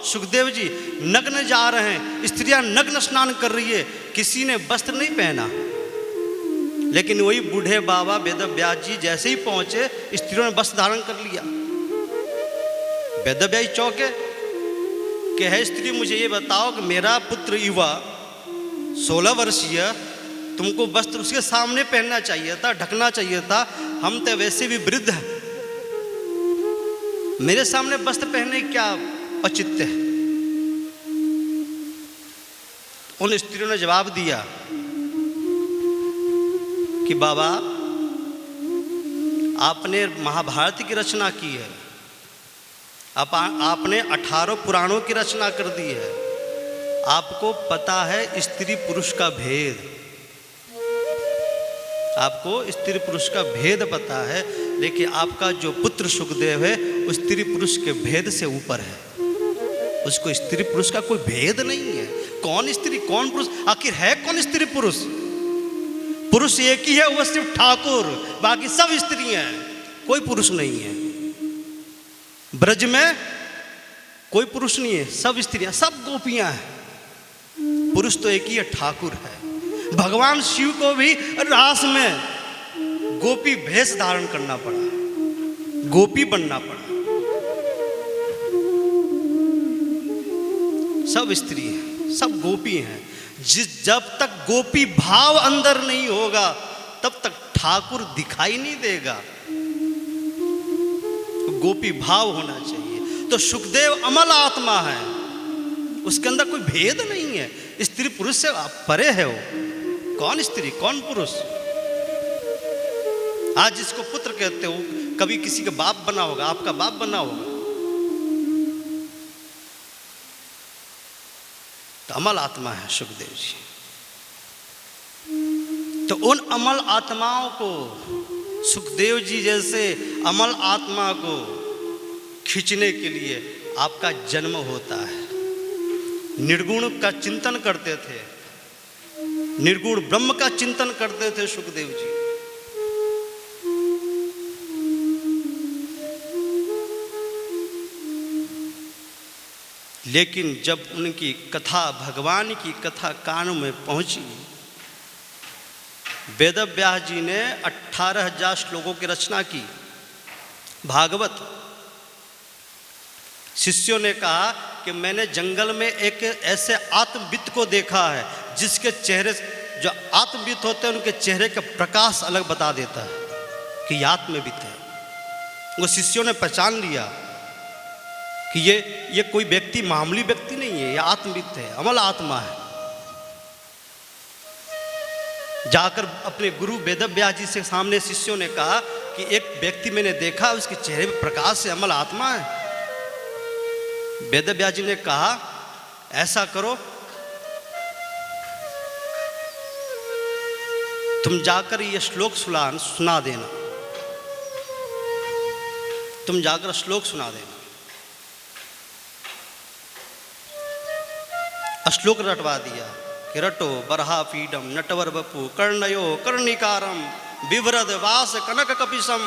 सुखदेव जी नग्न जा रहे हैं, स्त्रियां नग्न स्नान कर रही है, किसी ने वस्त्र नहीं पहना। लेकिन वही बूढ़े बाबा वेदव्यास जी जैसे ही पहुंचे, स्त्रियों ने वस्त्र धारण कर लिया। वेदव्यास जी चौंके कि है स्त्री, मुझे ये बताओ कि मेरा पुत्र युवा 16 वर्षीय, तुमको वस्त्र उसके सामने पहनना चाहिए था, ढकना चाहिए था। हम तो वैसे भी वृद्ध हैं, मेरे सामने वस्त्र पहनने क्या औचित्य है। उन स्त्रियों ने जवाब दिया कि बाबा, आपने महाभारत की रचना की है, आपने 18 पुराणों की रचना कर दी है, आपको पता है स्त्री पुरुष का भेद, आपको स्त्री पुरुष का भेद पता है। लेकिन आपका जो पुत्र सुखदेव है वो स्त्री पुरुष के भेद से ऊपर है, उसको स्त्री पुरुष का कोई भेद नहीं है। कौन स्त्री कौन पुरुष, आखिर है कौन स्त्री पुरुष? पुरुष एक ही है, वह सिर्फ ठाकुर, बाकी सब स्त्रियां हैं, कोई पुरुष नहीं है। ब्रज में कोई पुरुष नहीं है, सब स्त्रियां, सब गोपियां हैं। पुरुष तो एक ही है, ठाकुर है। भगवान शिव को भी रास में गोपी भेष धारण करना पड़ा, गोपी बनना पड़ा। सब स्त्री हैं, सब गोपी हैं। जब तक गोपी भाव अंदर नहीं होगा तब तक ठाकुर दिखाई नहीं देगा। गोपी भाव होना चाहिए। तो सुखदेव अमल आत्मा है, उसके अंदर कोई भेद नहीं है, स्त्री पुरुष से परे है वो। कौन स्त्री कौन पुरुष? आज जिसको पुत्र कहते हो, कभी किसी का बाप बना होगा, आपका बाप बना होगा। तो अमल आत्मा है सुखदेव जी। तो उन अमल आत्माओं को, सुखदेव जी जैसे अमल आत्मा को खींचने के लिए आपका जन्म होता है। निर्गुण का चिंतन करते थे, निर्गुण ब्रह्म का चिंतन करते थे सुखदेव जी। लेकिन जब उनकी कथा, भगवान की कथा कान में पहुंची, वेदव्यास जी ने 18,000 श्लोकों की रचना की, भागवत। शिष्यों ने कहा कि मैंने जंगल में एक ऐसे आत्मविद को देखा है जिसके चेहरे, जो आत्मविद होते हैं उनके चेहरे का प्रकाश अलग बता देता है कि ये आत्मविद है। वो शिष्यों ने पहचान लिया कि ये कोई व्यक्ति मामूली व्यक्ति नहीं है, ये आत्मविद है, अमल आत्मा है। जाकर अपने गुरु वेदव्यास जी से सामने शिष्यों ने कहा कि एक व्यक्ति मैंने देखा, उसके चेहरे में प्रकाश से अमल आत्मा है। वेदव्यास जी ने कहा ऐसा करो, तुम जाकर ये श्लोक सुना देना, तुम जाकर श्लोक सुना देना। श्लोक रटवा दिया कि रटो बरहा पीडम नटवर बपू कर्णयो कर्णिकारम विव्रद वास कनक कपिशम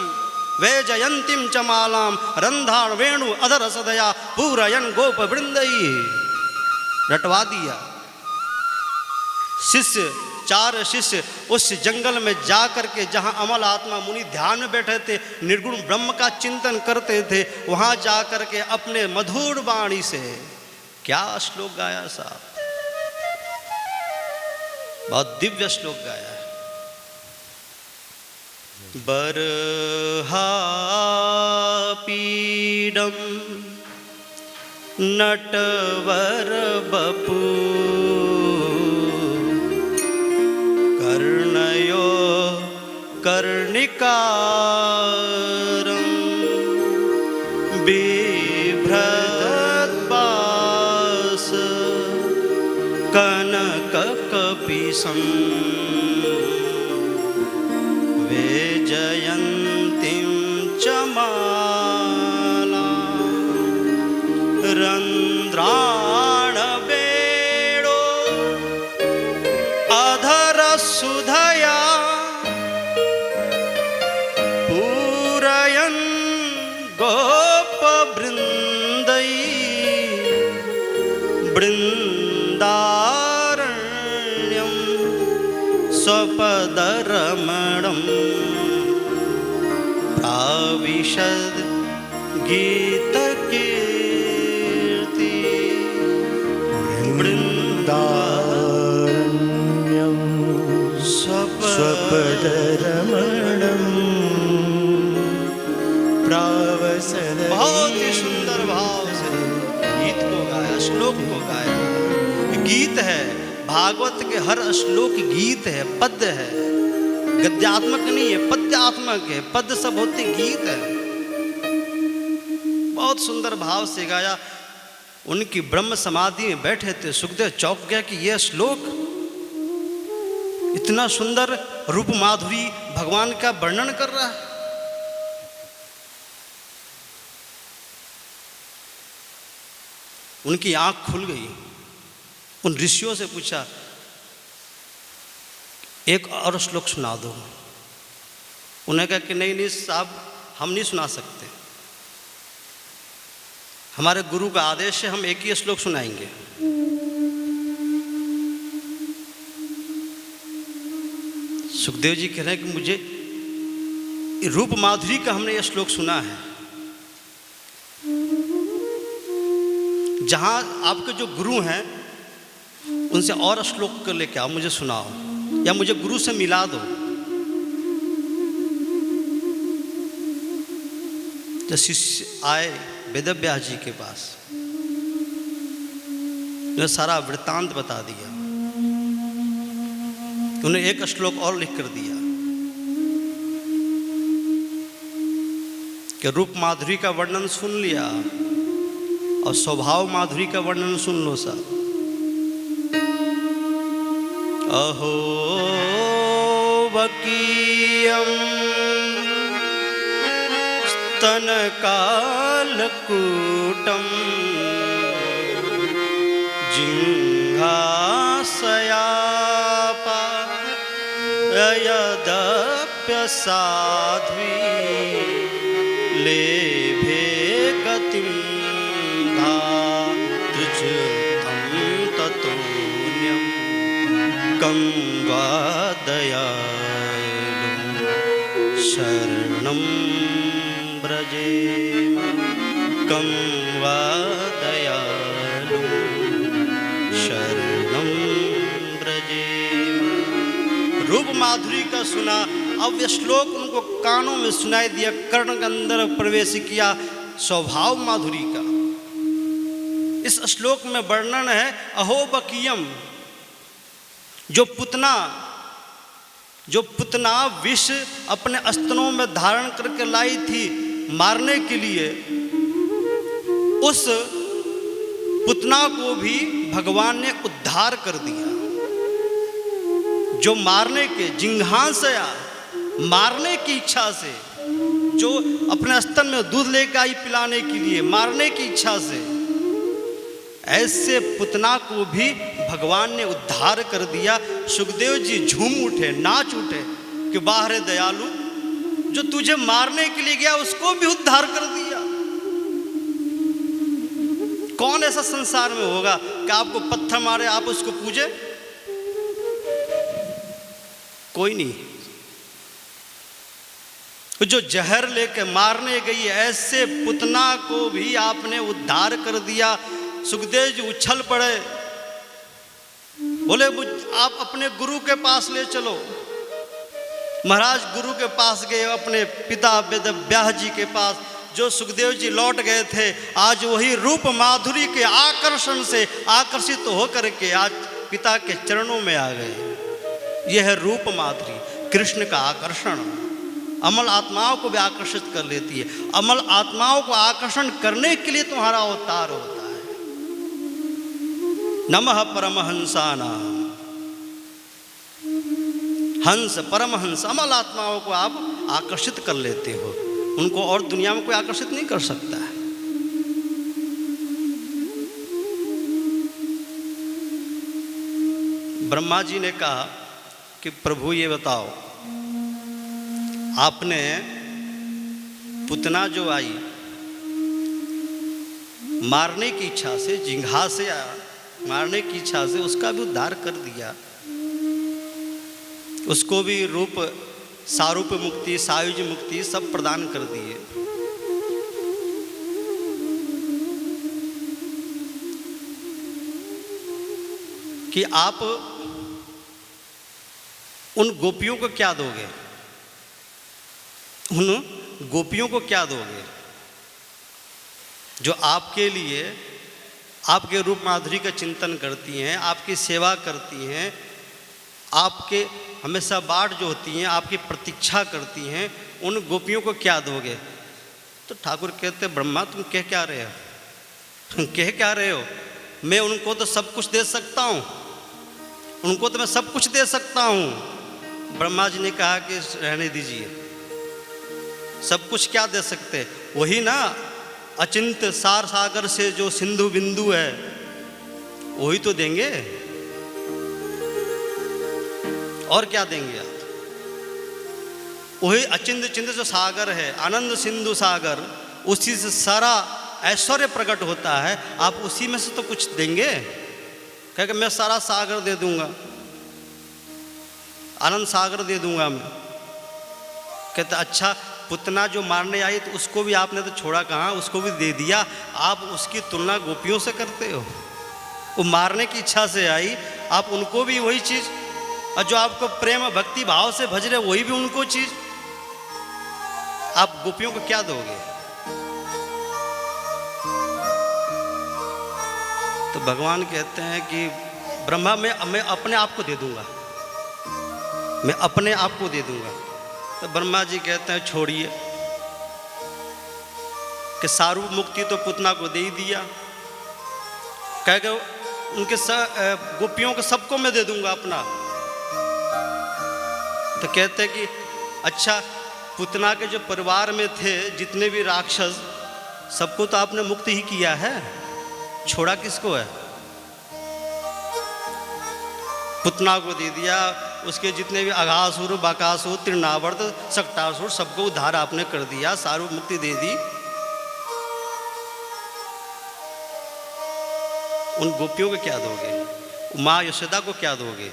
वे जयंतीम चमालाम रंधार वेणु अधर सदया पूरयन गोप वृंदई। रटवा दिया। शिष्य, 4 शिष्य उस जंगल में जा करके जहाँ अमल आत्मा मुनि ध्यान में बैठे थे, निर्गुण ब्रह्म का चिंतन करते थे, वहाँ जा करके अपने मधुर वाणी से क्या श्लोक गाया साहब, बहुत दिव्य श्लोक गाया है। बरहा पीडम नटवर बपू कर्णयो कर्णिकारं बिभ्रद्वास कनककपिशं वेजयन्तीं च मालां रन्ध्राणवेणो अधरसुधया पूरयन् गोपवृन्दै। वृन्दारण्यं स्वपदरमणं प्राविशद गीतकीर्ति। वृन्दारण्यं स्वपदरमणं प्रावसद। बहुत ही सुंदर भाव से गीत को गाया, श्लोक को गाया। गीत है, भागवत के हर श्लोक गीत है, पद्य है, गद्यात्मक नहीं है, पद्यात्मक है। पद्य सब होते गीत है। बहुत सुंदर भाव से गाया। उनकी ब्रह्म समाधि में बैठे थे, सुखदेव चौंक गया कि यह श्लोक इतना सुंदर रूप माधुरी भगवान का वर्णन कर रहा है। उनकी आंख खुल गई। उन ऋषियों से पूछा, एक और श्लोक सुना दो। उन्हें कहा कि नहीं साहब, हम नहीं सुना सकते, हमारे गुरु का आदेश है, हम एक ही श्लोक सुनाएंगे। सुखदेव जी कह रहे हैं कि मुझे रूप माधुरी का हमने यह श्लोक सुना है। जहां आपके जो गुरु हैं उनसे और श्लोक कर लेके आओ, मुझे सुनाओ, या मुझे गुरु से मिला दो। तो शिष्य आए वेदव्यास जी के पास, उन्हें सारा वृत्तांत बता दिया। उन्हें एक श्लोक और लिख कर दिया कि रूप माधुरी का वर्णन सुन लिया और स्वभाव माधुरी का वर्णन सुन लो साहब। अहो वकीयम स्तनकालकूटम जिह्वासयापा यदप्यसाध्वी लेभे गतिं धातृजतं ततोऽन्यं कं वा दयालुं शरणं व्रजेम, कं वा दयालुं शरणं व्रजेम। रूप माधुरी का सुना। अब यह श्लोक उनको कानों में सुनाई दिया, कर्ण के अंदर प्रवेश किया स्वभाव माधुरी का। इस श्लोक में वर्णन है अहो बकीयम, जो पुतना विष अपने स्तनों में धारण करके लाई थी मारने के लिए, उस पुतना को भी भगवान ने उद्धार कर दिया। जो मारने के जिंघांसया, मारने की इच्छा से, जो अपने स्तन में दूध लेकर आई पिलाने के लिए मारने की इच्छा से, ऐसे पुतना को भी भगवान ने उद्धार कर दिया। सुखदेव जी झूम उठे, नाच उठे कि वाह रे दयालु, जो तुझे मारने के लिए गया उसको भी उद्धार कर दिया। कौन ऐसा संसार में होगा कि आपको पत्थर मारे आप उसको पूजे? कोई नहीं। जो जहर लेके मारने गई ऐसे पुतना को भी आपने उद्धार कर दिया। सुखदेव जी उछल पड़े, बोले आप अपने गुरु के पास ले चलो। महाराज गुरु के पास गए, अपने पिता वेदव्यास जी के पास। जो सुखदेव जी लौट गए थे, आज वही रूप माधुरी के आकर्षण से आकर्षित होकर के आज पिता के चरणों में आ गए। यह है रूप माधुरी, कृष्ण का आकर्षण। अमल आत्माओं को भी आकर्षित कर लेती है। अमल आत्माओं को आकर्षण करने के लिए तुम्हारा अवतार होता है। नमः परमहंसानां, हंस परमहंस, अमल आत्माओं को आप आकर्षित कर लेते हो। उनको और दुनिया में कोई आकर्षित नहीं कर सकता है। ब्रह्मा जी ने कहा कि प्रभु ये बताओ, आपने पुतना जो आई मारने की इच्छा से जिंघा से आया, मारने की इच्छा से उसका भी उद्धार कर दिया, उसको भी रूप सारूप मुक्ति, सायुज मुक्ति सब प्रदान कर दिए। कि आप उन गोपियों को क्या दोगे, उन गोपियों को क्या दोगे जो आपके लिए, आपके रूप माधुरी का चिंतन करती हैं, आपकी सेवा करती हैं, आपके हमेशा बाट जो होती हैं, आपकी प्रतीक्षा करती हैं, उन गोपियों को क्या दोगे? तो ठाकुर कहते, ब्रह्मा तुम कह क्या रहे हो, तुम कह क्या रहे हो? मैं उनको तो सब कुछ दे सकता हूँ, उनको तो मैं सब कुछ दे सकता हूँ। ब्रह्मा जी ने कहा कि रहने दीजिए, सब कुछ क्या दे सकते? वही ना अचिंत सार सागर से जो सिंधु बिंदु है, वही तो देंगे, और क्या देंगे आप? वही अचिंत चिंत जो सागर है, आनंद सिंधु सागर, उसी से सारा ऐश्वर्य प्रकट होता है, आप उसी में से तो कुछ देंगे। कहेगा मैं सारा सागर दे दूंगा, आनंद सागर दे दूंगा मैं। कहते अच्छा, पुतना जो मारने आई तो उसको भी आपने तो छोड़ा कहाँ, उसको भी दे दिया, आप उसकी तुलना गोपियों से करते हो? वो मारने की इच्छा से आई, आप उनको भी वही चीज़, और जो आपको प्रेम भक्ति भाव से भज रहे वही भी उनको चीज़, आप गोपियों को क्या दोगे? तो भगवान कहते हैं कि ब्रह्मा मैं अपने आप को दे दूंगा, मैं अपने आप को दे दूंगा। तो ब्रह्मा जी कहते हैं छोड़िए, कि सारूप मुक्ति तो पुतना को दे ही दिया, कहेगा उनके गोपियों को सबको मैं दे दूंगा अपना। तो कहते हैं कि अच्छा, पुतना के जो परिवार में थे जितने भी राक्षस, सबको तो आपने मुक्त ही किया है, छोड़ा किसको है? पुतना को दे दिया, उसके जितने भी अघासुर, बकासुर, तृणावर्त, सक्टासुर, सबको उद्धार आपने कर दिया, सारूप मुक्ति दे दी। उन गोपियों को क्या दोगे? माँ यशोदा को क्या दोगे?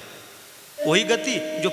वही गति जो